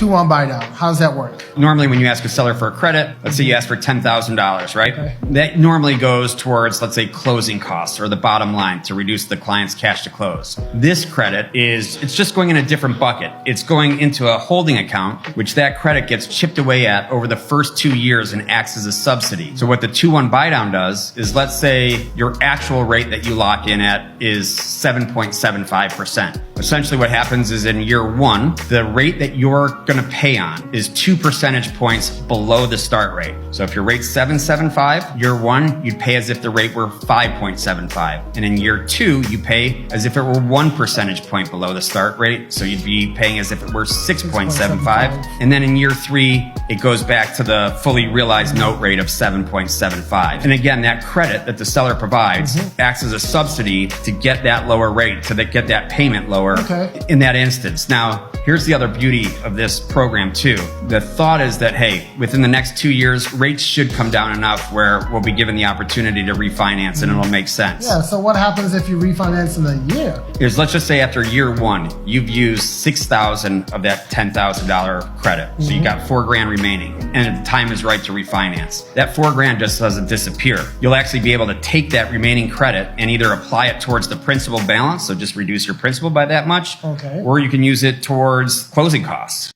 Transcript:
2-1 buy down. How does that work? Normally when you ask a seller for a credit, let's say you ask for $10,000, right? Okay. That normally goes towards, let's say, closing costs or the bottom line to reduce the client's cash to close. This credit it's just going in a different bucket. It's going into a holding account, which that credit gets chipped away at over the first 2 years and acts as a subsidy. So what the 2-1 buy down does is, let's say your actual rate that you lock in at is 7.75%. Essentially what happens is in year one, the rate that you're going to pay on is 2 percentage points below the start rate. So if your rate's 7.75, year one, you'd pay as if the rate were 5.75. And in year two, you pay as if it were 1 percentage point below the start rate. So you'd be paying as if it were 6.75. And then in year three, it goes back to the fully realized note rate of 7.75. And again, that credit that the seller provides acts as a subsidy to get that lower rate, to get that payment lower in that instance. Now, here's the other beauty of this program too. The thought is that, hey, within the next 2 years, rates should come down enough where we'll be given the opportunity to refinance and it'll make sense. Yeah, so what happens if you refinance in a year? Let's just say after year one, you've used $6,000 of that $10,000 credit. So you got $4,000 remaining and the time is right to refinance. That $4,000 just doesn't disappear. You'll actually be able to take that remaining credit and either apply it towards the principal balance, so just reduce your principal by that much, or you can use it towards closing costs.